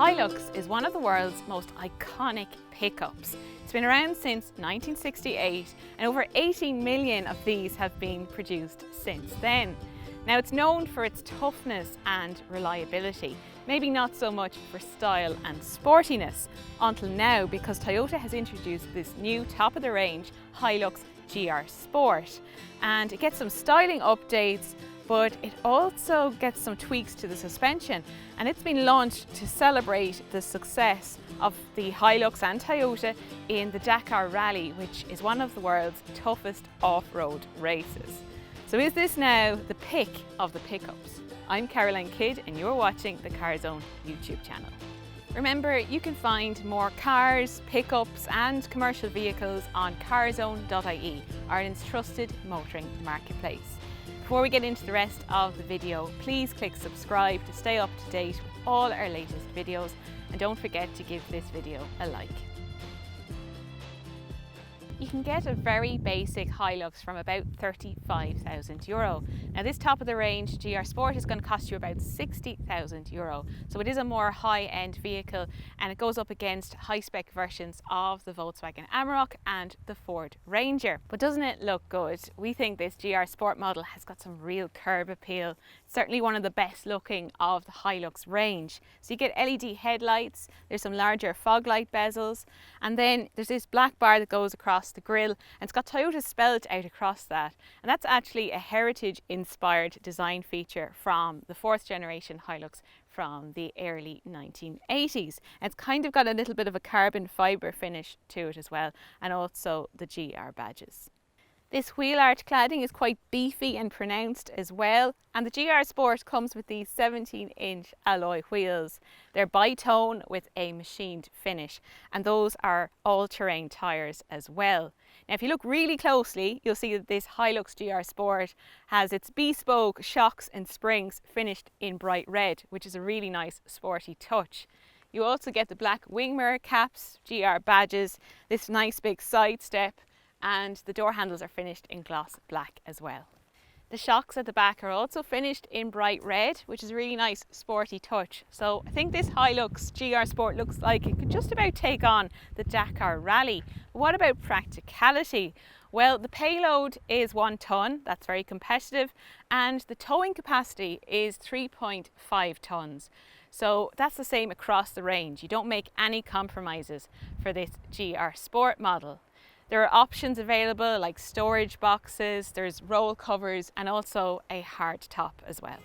Hilux is one of the world's most iconic pickups. It's been around since 1968 and over 18 million of these have been produced since then. Now it's known for its toughness and reliability, maybe not so much for style and sportiness until now, because Toyota has introduced this new top-of-the-range Hilux GR Sport, and it gets some styling updates, but it also gets some tweaks to the suspension, and it's been launched to celebrate the success of the Hilux and Toyota in the Dakar Rally, which is one of the world's toughest off-road races. So is this now the pick of the pickups? I'm Caroline Kidd and you're watching the Carzone YouTube channel. Remember, you can find more cars, pickups and commercial vehicles on Carzone.ie, Ireland's trusted motoring marketplace. Before we get into the rest of the video, please click subscribe to stay up to date with all our latest videos, and don't forget to give this video a like. You can get a very basic Hilux from about €35,000. Now this top of the range GR Sport is going to cost you about €60,000. So it is a more high-end vehicle, and it goes up against high-spec versions of the Volkswagen Amarok and the Ford Ranger. But doesn't it look good? We think this GR Sport model has got some real curb appeal. It's certainly one of the best looking of the Hilux range. So you get LED headlights, there's some larger fog light bezels, and then there's this black bar that goes across the grille, and it's got Toyota spelled out across that, and that's actually a heritage inspired design feature from the fourth generation Hilux from the early 1980s. And it's kind of got a little bit of a carbon fibre finish to it as well, and also the GR badges. This wheel arch cladding is quite beefy and pronounced as well, and the GR Sport comes with these 17-inch alloy wheels. They're bi-tone with a machined finish, and those are all-terrain tyres as well. Now if you look really closely, you'll see that this Hilux GR Sport has its bespoke shocks and springs finished in bright red, which is a really nice sporty touch. You also get the black wing mirror caps, GR badges, this nice big side step, and the door handles are finished in gloss black as well. The shocks at the back are also finished in bright red, which is a really nice sporty touch. So I think this Hilux GR Sport looks like it could just about take on the Dakar Rally. But what about practicality? Well, the payload is 1 tonne, that's very competitive, and the towing capacity is 3.5 tonnes. So that's the same across the range. You don't make any compromises for this GR Sport model. There are options available like storage boxes, there's roll covers, and also a hard top as well.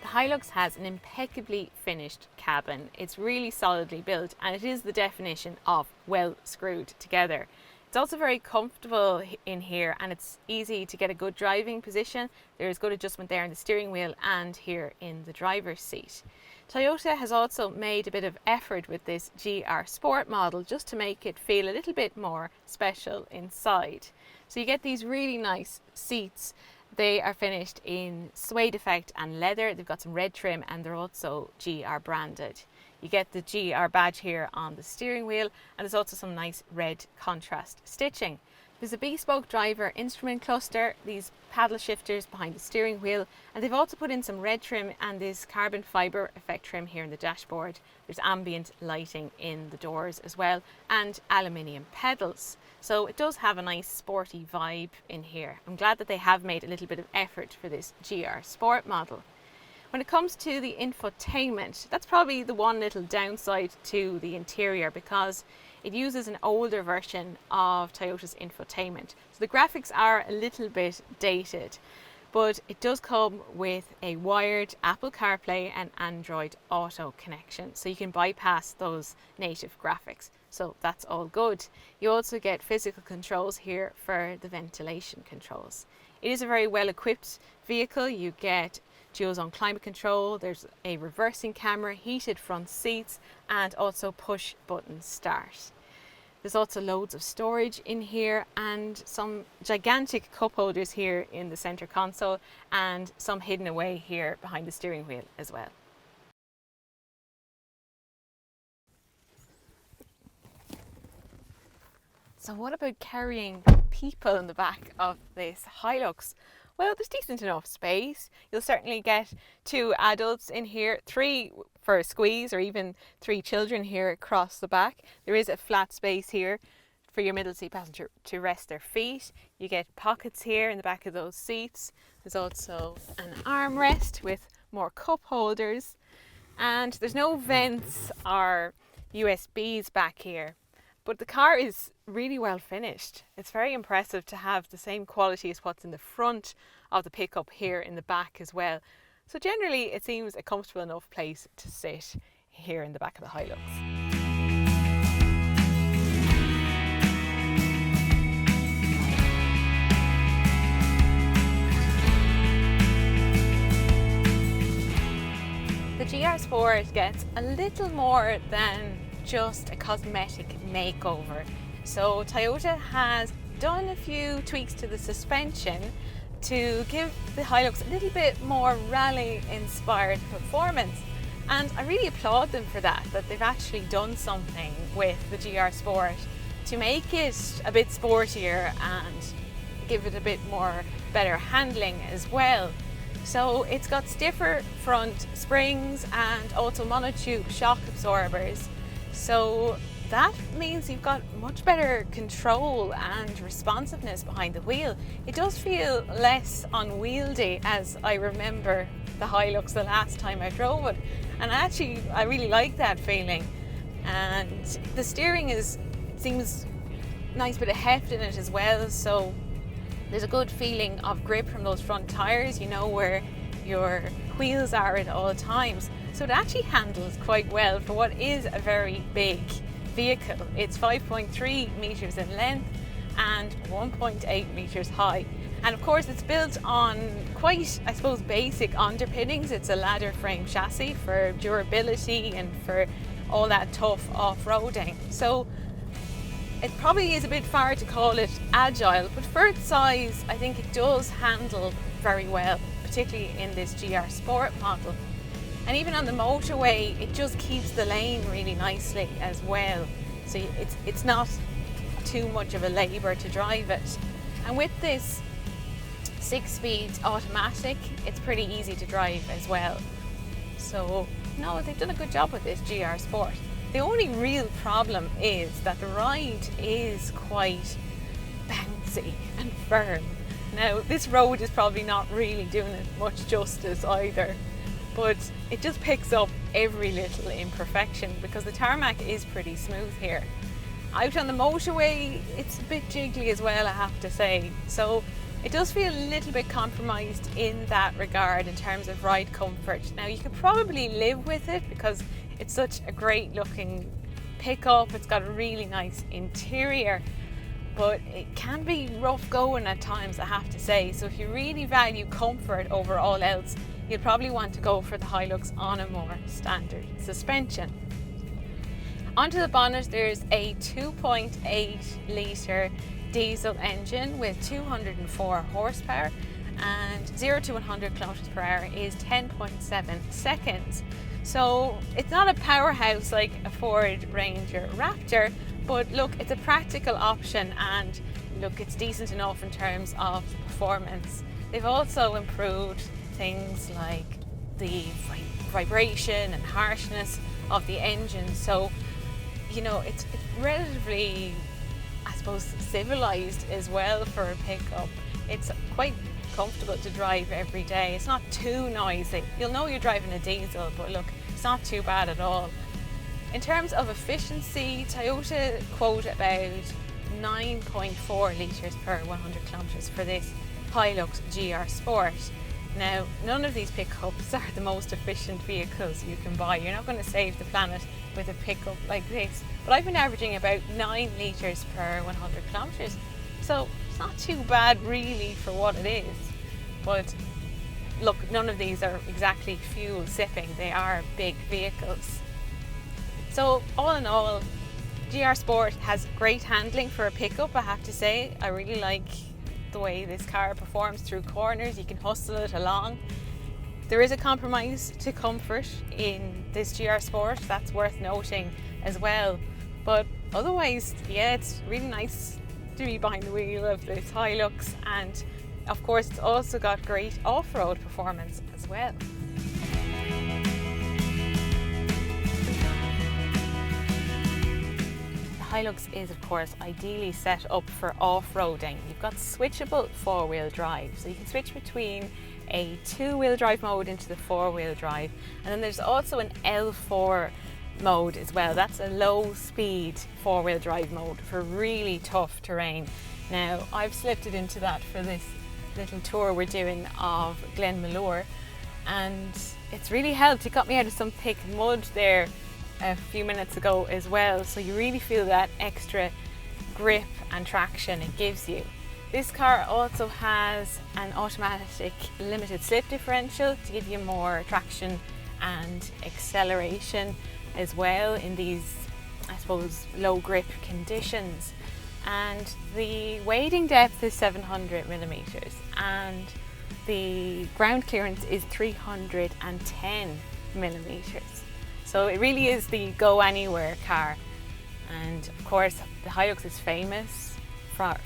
The Hilux has an impeccably finished cabin. It's really solidly built, and it is the definition of well screwed together. It's also very comfortable in here, and it's easy to get a good driving position. There's good adjustment there in the steering wheel and here in the driver's seat. Toyota has also made a bit of effort with this GR Sport model just to make it feel a little bit more special inside. So you get these really nice seats. They are finished in suede effect and leather. They've got some red trim, and they're also GR branded. You get the GR badge here on the steering wheel, and there's also some nice red contrast stitching. There's a bespoke driver instrument cluster, these paddle shifters behind the steering wheel, and they've also put in some red trim and this carbon fibre effect trim here in the dashboard. There's ambient lighting in the doors as well, and aluminium pedals. So it does have a nice sporty vibe in here. I'm glad that they have made a little bit of effort for this GR Sport model. When it comes to the infotainment, that's probably the one little downside to the interior, because it uses an older version of Toyota's infotainment. So the graphics are a little bit dated, but it does come with a wired Apple CarPlay and Android Auto connection, so you can bypass those native graphics. So that's all good. You also get physical controls here for the ventilation controls. It is a very well equipped vehicle. You get dual zone climate control, there's a reversing camera, heated front seats, and also push button start. There's also loads of storage in here, and some gigantic cup holders here in the center console, and some hidden away here behind the steering wheel as well. So what about carrying people in the back of this Hilux? Well, there's decent enough space. You'll certainly get 2 adults in here, 3 for a squeeze, or even 3 children here across the back. There is a flat space here for your middle seat passenger to rest their feet. You get pockets here in the back of those seats. There's also an armrest with more cup holders, and there's no vents or USBs back here. But the car is really well finished. It's very impressive to have the same quality as what's in the front of the pickup here in the back as well. So generally it seems a comfortable enough place to sit here in the back of the Hilux. The GR Sport gets a little more than just a cosmetic makeover. So Toyota has done a few tweaks to the suspension to give the Hilux a little bit more rally inspired performance, and I really applaud them for that they've actually done something with the GR Sport to make it a bit sportier and give it a bit more better handling as well. So it's got stiffer front springs and also monotube shock absorbers. So that means you've got much better control and responsiveness behind the wheel. It does feel less unwieldy as I remember the Hilux the last time I drove it. And I really like that feeling. And the steering seems nice bit of heft in it as well. So there's a good feeling of grip from those front tyres. You know where your wheels are at all times. So it actually handles quite well for what is a very big vehicle. It's 5.3 metres in length and 1.8 metres high. And of course it's built on quite, I suppose, basic underpinnings. It's a ladder frame chassis for durability and for all that tough off-roading. So it probably is a bit far to call it agile, but for its size, I think it does handle very well, particularly in this GR Sport model. And even on the motorway, it just keeps the lane really nicely as well. So it's not too much of a labour to drive it. And with this 6-speed automatic, it's pretty easy to drive as well. So no, they've done a good job with this GR Sport. The only real problem is that the ride is quite bouncy and firm. Now, this road is probably not really doing it much justice either, but it just picks up every little imperfection because the tarmac is pretty smooth here. Out on the motorway, it's a bit jiggly as well, I have to say. So it does feel a little bit compromised in that regard in terms of ride comfort. Now, you could probably live with it because it's such a great looking pickup. It's got a really nice interior, but it can be rough going at times, I have to say. So if you really value comfort over all else, you'll probably want to go for the Hilux on a more standard suspension. Onto the bonnet, there's a 2.8 litre diesel engine with 204 horsepower, and 0 to 100 kilometers per hour is 10.7 seconds. So it's not a powerhouse like a Ford Ranger Raptor, but look, it's a practical option, and look, it's decent enough in terms of performance. They've also improved things like the vibration and harshness of the engine. So, you know, it's relatively, I suppose, civilized as well for a pickup. It's quite comfortable to drive every day. It's not too noisy. You'll know you're driving a diesel, but look, it's not too bad at all. In terms of efficiency, Toyota quote about 9.4 litres per 100 kilometres for this Hilux GR Sport. Now, none of these pickups are the most efficient vehicles you can buy. You're not going to save the planet with a pickup like this. But I've been averaging about 9 litres per 100 kilometres. So it's not too bad really for what it is. But look, none of these are exactly fuel sipping. They are big vehicles. So all in all, GR Sport has great handling for a pickup, I have to say. I really like the way this car performs through corners. You can hustle it along. There is a compromise to comfort in this GR Sport, that's worth noting as well. But otherwise, yeah, it's really nice to be behind the wheel of this Hilux, and of course it's also got great off-road performance as well. The Hilux is of course ideally set up for off-roading. You've got switchable four-wheel drive, so you can switch between a two-wheel drive mode into the four-wheel drive, and then there's also an L4 mode as well. That's a low speed four-wheel drive mode for really tough terrain. Now I've slipped it into that for this little tour we're doing of Glenmalure, and it's really helped. It got me out of some thick mud there a few minutes ago as well, so you really feel that extra grip and traction it gives you. This car also has an automatic limited slip differential to give you more traction and acceleration as well in these, I suppose, low grip conditions. And the wading depth is 700 millimeters and the ground clearance is 310 millimeters. So it really is the go anywhere car. And of course the Hilux is famous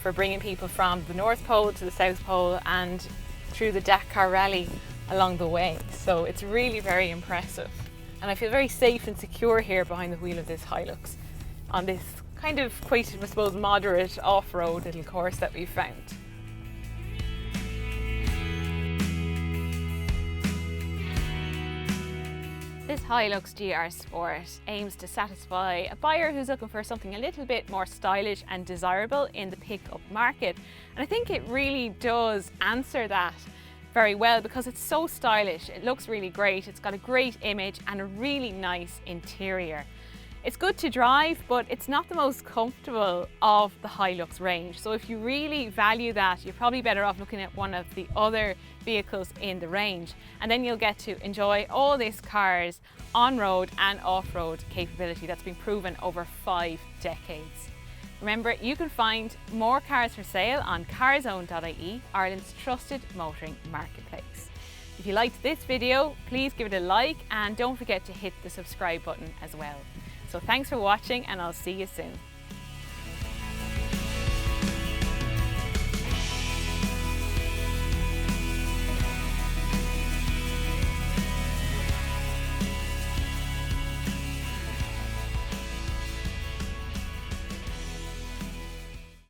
for bringing people from the North Pole to the South Pole and through the Dakar Rally along the way. So it's really very impressive. And I feel very safe and secure here behind the wheel of this Hilux on this kind of quite, I suppose, moderate off-road little course that we've found. This Hilux GR Sport aims to satisfy a buyer who's looking for something a little bit more stylish and desirable in the pickup market. And I think it really does answer that very well because it's so stylish. It looks really great. It's got a great image and a really nice interior. It's good to drive, but it's not the most comfortable of the Hilux range. So if you really value that, you're probably better off looking at one of the other vehicles in the range. And then you'll get to enjoy all this car's on-road and off-road capability that's been proven over 5 decades. Remember, you can find more cars for sale on Carzone.ie, Ireland's trusted motoring marketplace. If you liked this video, please give it a like and don't forget to hit the subscribe button as well. So thanks for watching and I'll see you soon.